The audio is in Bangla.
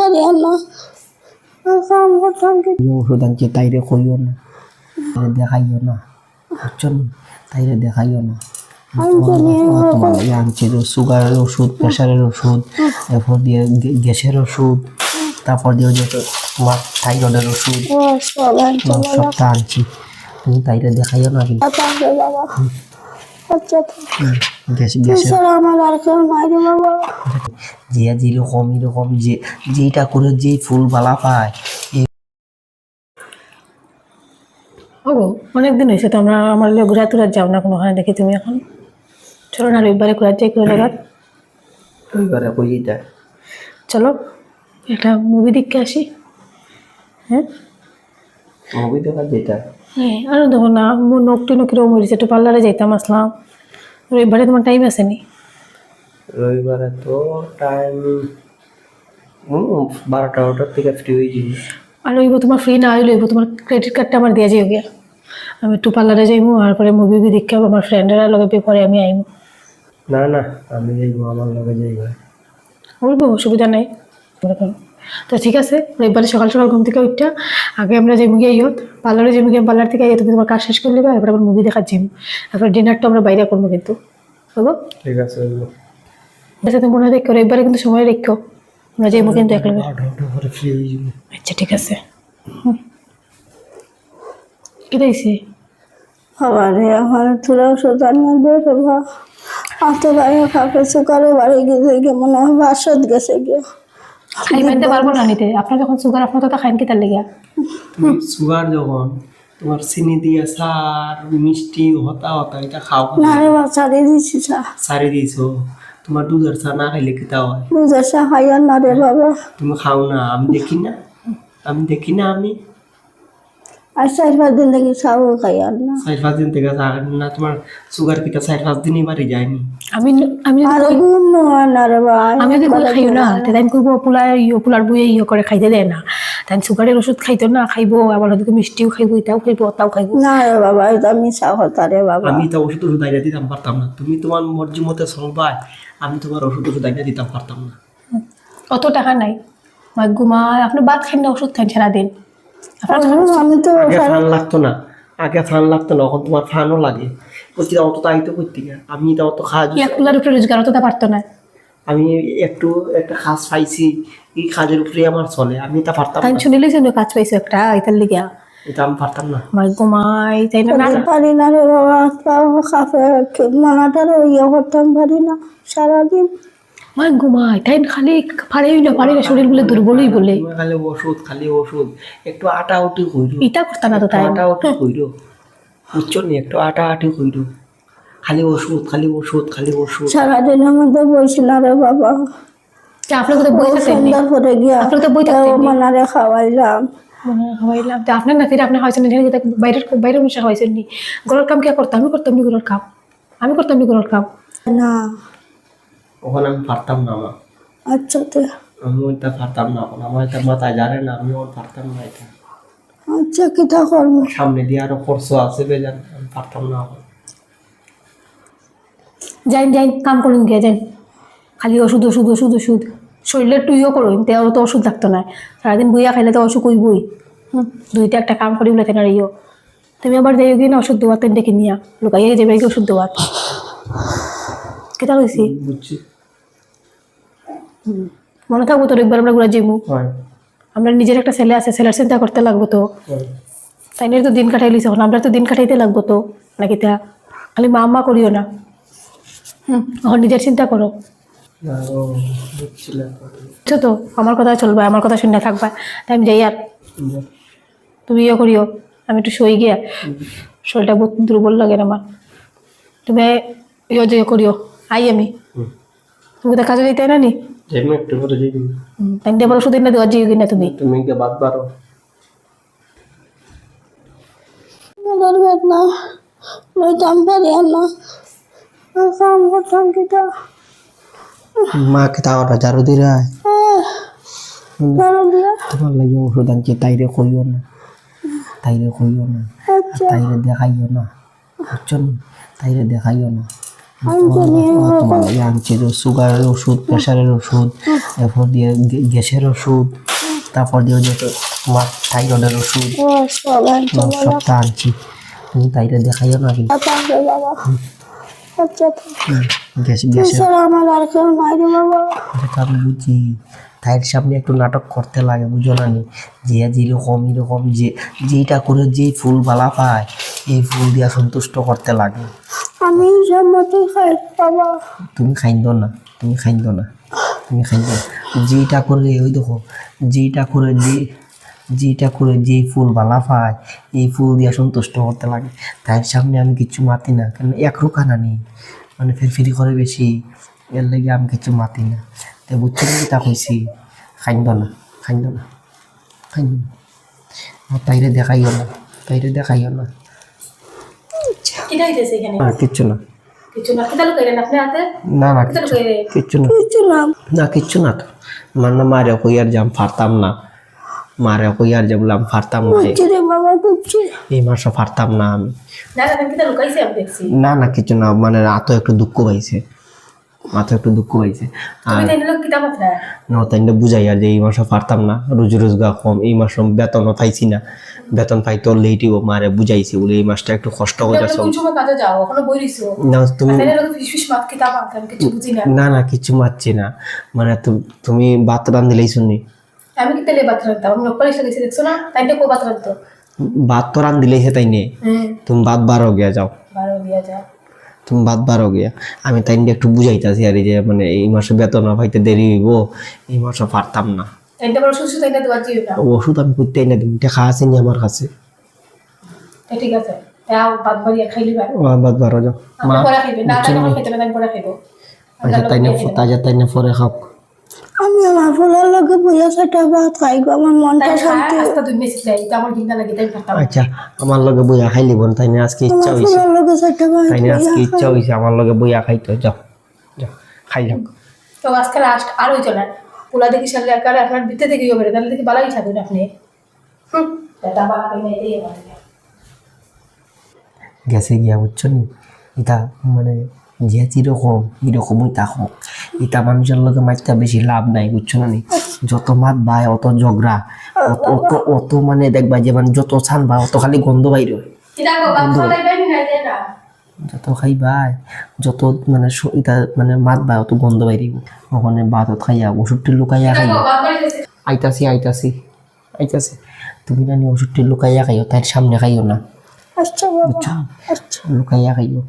পারি না, কাম করতাম কি ওষুধ আনছে তাইরে কইও না, তাইরে দেখাইও না, বুঝছেন? তাইরে দেখাইও না। তোমার লাগে আনছে সুগারের ওষুধ, প্রেশারের ওষুধ, এরপর দিয়ে গ্যাসের ওষুধ, তারপর দিয়ে যে তোমার থাইরয়েডের ওষুধ, সবটা আনছি। তুমি তাইরে দেখাইও না কিন্তু বাবা। আচ্ছা গ্যাসের আমার আর কেউ নাই রে বাবা। যে যেরকম এরকম যে যেটা করে যে ফুল বালা পায়। ও অনেকদিন হয়েছে তো আমরা আমার ঘুরা টুরা যাও না কোনোখানে দেখি তুমি এখন। চলো না রবিবারে ঘুরা যাই কোনো জায়গা। রবিবারে কই যেটা? চলো একটা মুভি দেখতে আসি। হ্যাঁ মুভি দেখার যেটা? হ্যাঁ আরও দেখো না নখটি নকিরও মরেছে, একটু পার্লারে যাইতাম আসলাম। রবিবারে তোমার টাইম আছে নি? রবিবারে তো টাইম 12টার থেকে ফ্রি হয়ে যাবি। আর লইব তোমার ফ্রি না লইব তোমার ক্রেডিট কার্ডটা আমার দিয়ে যাই গিয়া। আমি একটু পার্লারে যাইমু আর পরে মুভি দেখে আমার ফ্রেন্ডেরা লগে পরে আমি আইমু। না না আমি যাইবো, আমার লগে যাইবো। বলবো অসুবিধা নাই। তো ঠিক আছে রবিবারে সকাল সকাল ঘুম থেকে উঠটা আগে আমরা যাইমু গিয়ে ইয়ত পার্লারে যাইমু গিয়ে, পার্লার থেকে তুমি তোমার কাজ শেষ করে নেবে, এবার আবার মুভি দেখার যাইমু, তারপর ডিনারটা আমরা বাইরে করবো কিন্তু বুঝবো? ঠিক আছে আচ্ছা তুমি মনে রেখো রবিবারে কিন্তু সময় রেখো, আমরা যাইমু কিন্তু একলগে। ফ্রি হয়ে যাবো। আচ্ছা ঠিক আছে। কি দিয়েছি আরে আমার তোরা ওষুধ আনিয়ে দে বাবা। এত বাইরে কাকে সুগারে বাড়ি গেছে গিয়ে মনে হয় বাসত গেছে গিয়ে। খাই পাইতে পারবো না নিতে, আপনার যখন সুগার আপনার তো খাইন কি তার লেগে? তুমি সুগার যখন তোমার চিনি দিয়ে সার মিষ্টি হতা হতা এটা খাও না রে বাবা ছাড়িয়ে দিচ্ছি চা। সারি দিয়েছো, তোমার দুধের চা না খাইলে কি তা হয়? বুঝে চা খাইয়া না রে বাবা। তুমি খাও না, আমি দেখি না, আমি দেখি না। আমি আর 4-5 দিন থেকে চাও খাইয়া না। 4-5 দিন থেকে চা খাই না, তোমার সুগার কিটা 4-5 দিনই বাড়ি যায়নি। আমি আমি আর ঘুম হয় না রে ভাই। আমি যদি খাইও না তাই কইব পোলার বইয়ে করে খাইতে দেয় না, তাই সুগারের ওষুধ খাইতো না, খাইবো আবার ওদিকে মিষ্টিও খাইবো, এটাও খাইবো ওটাও খাইবো। না রে বাবা এটা আমি চা হতা রে বাবা। আমি তো ওষুধ আইনা দিতাম পারতাম না, তুমি তোমার মর্জি মতো চলবা, আমি তোমার ওষুধ আইনা দিতাম পারতাম না। অত টাকা নাই ঘুমা, আপনি ভাত খান না ওষুধ খান সারাদিন। আমি তো আগে ফান লাগতো না, আগে ফান লাগতো না, এখন তোমার ফানও লাগে। বলছি অত তাইতো করতে গিয়ে আমি এটা অত খাওয়া এক কুলার উপরে রোজগার অতটা পারতো না। আমি একটা কাজ পাইছি, এই কাজের উপরে আমার চলে, আমি এটা পারতাম তাই না। শুনিলে যে কাজ পাইছো একটা এটার লিগা এটা আমি পারতাম না। ঘুমাই তাই না। পারি না রে বাবা। কাপে মানাটারে ইয়ে করতাম পারি না সারাদিন। ঘুমাই তাই খালি পারে না শরীর বলে দুর্বলই বলে। তুমি খালি ওষুধ একটু আটা উঠি কইরো, ইটা করতা না তো তাই আটা উঠি কইরো, বুঝছো নি? একটু আটা আটি কইরো, খালি ওষুধ খালি ওষুধ খালি ওষুধ। সারাদিনের মধ্যে বইছি না রে বাবা। আপনার কোথাও বই থাকেন সন্ধ্যার পরে গিয়া আপনার তো বই থাকতেন মানারে খাওয়াইলাম। খাওয়াইলাম তো আপনার নাতিরা আপনি খাওয়াইছেন বাইরের মিশা খাওয়াইছেন নি? ঘরের কাম কে করতাম? আমি করতাম নি ঘরের কাম, আমি করতাম নি ঘরের কাম। না ওখানে আমি পারতাম না মা। আচ্ছা তো আমি ওইটা পারতাম না, এখন আমার এটা মাথায় জানে না, আমি ওর পারতাম না এটা। আচ্ছা কিতা করবো। সামনে দিয়ে আরো খরচ আছে বেজান, আমি পারতাম না এখন। যাই কাম করুন গিয়ে যাই, খালি ওষুধ ওষুধ ওষুধ ওষুধ শরীরে একটু ইয়ে করুন, তেও তো ওষুধ লাগতো না, সারাদিন বইয়া খাইলে তো অসুখ হইবই। দুইটা একটা কাম করি বলে তেনার ইয়ে তুমি আবার যাই গিয়ে না ওষুধ দেওয়া তেন ডেকে নিয়া লুকাইয়া যাবে কি ওষুধ দেওয়া কেটা হয়েছি বুঝছি। মনে থাকবো তো একবার আমরা ঘুরা যাবো। হয় আমরা নিজের একটা ছেলে আছে, ছেলের চিন্তা করতে লাগবো তো, তাই নিয়ে তো দিন কাটাই লিছে, এখন আমরা তো দিন কাটাইতে লাগবো তো নাকি তা খালি মা করিও না। এখন নিজের চিন্তা করো, বুঝছো তো? আমার কথা চলবা, আমার কথা শুনে থাকবা, তাই আমি যাই। আর তুমি ইয়ে করিও, আমি একটু শুয়ে গিয়া, শরীরটা বহুত দুর্বল লাগে আমার। তুমি ইয়ে যে করিও, আই আমি তুমি তো কাজে যাইতে না নি একটু করে যাবি, তাই দিয়ে বলো সুদিন না দেওয়া যাই না তুমি তুমি কে বাদ বারো। বেদনা লইতাম পারি না, কাম করতাম কিতা। মা কে তাওটা ঝাড়ু দিরা ধরো দিয়া তোমার লাগে ওষুধ আনছে তাইরে কইও না, তাইরে কইও না, আচ্ছা তাইরে দেখাইও না, বুঝছো নি? তাইরে দেখাইও না, তোমার আনছি তো সুগারের ওষুধ, প্রেশারের ওষুধ, এরপর দিয়ে গ্যাসের ওষুধ, তারপর দিয়ে যত তোমার থাইরয়েডের ওষুধ সব আনছে বাবা। সবটা আনছি। তুমি তাইরে দেখাইও না কিন্তু আচ্ছা বাবা, আচ্ছা গ্যাসের এছাড়া আমার আর কেউ নাই রে বাবা। এটা আমি বুঝি। তাইর সামনে একটু নাটক করতে লাগে, বুঝো না নি, যে যেরকম এরকম যে যেটা করে যে ফুল বালা পায় এই ফুল দিয়া সন্তুষ্ট করতে লাগে। আমি সম্মতি খাই বাবা। তুমি খাইন্দ না, তুমি খাইন্দ না, তুমি খাইন্দ না। যেটা করে ওই দেখো, যেটা করে যে ফুল বালা পায় এই ফুল দিয়া সন্তুষ্ট করতে লাগে। তাইর সামনে আমি কিচ্ছু মাতি না, কারণ একরোখানা নেই, মানে ফিরফিরি করে বেশি, এর লেগে আমি কিছু মাতি না। তো বুঝছো কি তা কইছি, খাইন্দ না, খাইন্দ না, খাইন্দ না। আর তাইরে দেখাইও না, তাইরে দেখাইও না। কিটা হইতেছে এখানে? আর কিচ্ছু না, কিছু না, কিটা লুকাইলেন আপনি হাতে? না না কিটা লুকাইলে? কিচ্ছু না, কিছু না না কিচ্ছু না। তো মানে মারে কই আর যাম পারতাম না, মারে কই আর যাবলাম পারতাম না, বুঝছি রে বাবা, বুঝছি। এই মাসে পারতাম না আমি। না না, কিটা লুকাইছে আমি দেখছি। না না কিছু না, মানে রাতও একটু দুঃখ পাইছে, মাথা একটু দুঃখ পাইছে। তুমি আর তাই লোক কিটা মাত্রা? নতাইনটা বুঝাই আর যে এই মাসে পারতাম না, রোজ রোজগার কম, এই মাসে বেতনও পাইছি না, বেতন পাইতো লেটই মারে বুঝাইছি বলে এই মাসটা একটু কষ্ট হয়ে যাচ্ছে। কোন সময় কাজে যাও? এখনো বই রইছো? না তুমি, তাই লোক ফিসফিস মাত কিটা মাত, আমি কিছু বুঝি না। না না কিছু মারছি না, মানে তুমি ভাত রান্ধিলেই শুনি, আমি কি তেলে বাত রান্তাম? আমি নকপালি এসে গেছি, দেখছো না? তাইতে কো বাত রান্তো? ভাত তো রান্ধিলেই সে তাই নে, হ্যাঁ, তুমি ভাত বারো গিয়া যাও, 12 দিয়া যা। তুমি ভাত বারো গিয়া। আমি তাই একটু বুঝাইতাছি আর এই যে মানে এই মাসে বেতন পাইতে দেরি হইব, এই মাসে পারতাম না। তাইতে বড় সুসু তাইতে দেওয়া জিও না। ওষুধ আমি করতেই না, তুমি টাকা আসেনি আমার কাছে। তাই ঠিক আছে, তাও বাদ বাড়িয়া খাইলি ভাই। ও ভাত বারো যাও আপনি পরে খাইবেন না, তাই আমার খেতে না, তাই পরে খাইবো। আচ্ছা তাই না পরে খাও। আমি আমার ফুলের লোকে বুঝে সেটা ভাত খাই গো, আমার মনটা তাই শান্তি। রাস্তা দুই মেসেজ দেয়, তো আমার ঘৃণা লাগে, তাই ভাবতাম। আচ্ছা আমার লগে বইয়া খাইলি বোন, তাই না আজকে ইচ্ছা আমার হয়েছে, ফুলের লোকে সেটা ভাত তাই না আজকে ইচ্ছা হয়েছে আমার লগে বইয়া খাইতো, যাও যাও খাই যাও। তো আজকে লাস্ট আর হইতো না, পোলা দেখি সামনে আর কারে আপনার ভিতরে থেকে বেরো, তাহলে দেখি বালাই থাকবেন আপনি। এটা বালা পেয়ে এটাই আমার। গেছে গিয়া বুঝছো নি, এটা মানে যে যেরকম এরকমই থাকো, এটা মানুষের লগে মাইতে বেশি লাভ নাই, বুঝছো না নি। যত মাত ভাই অত ঝগড়া, অত অত মানে দেখবা যে মানে যত ছান বা অত খালি গন্ধ বাইর হয়, এটা গো বাপ খালাই পাইনি না এটা। যত খাই ভাই যত মানে এটা মানে মাত ভাই অত গন্ধ বাইরিব, ওখানে ভাত খাইয়া ওষুধটি লুকাইয়া এটা খাইয়া। গো বাপ বাড়ি গেছে। আইতাছি তুমি জানি ওষুধটি লুকাইয়া খাইও, তার সামনে খাইও না, আচ্ছা বাবা, বুঝছো, আচ্ছা। লুকাইয়া খাইও।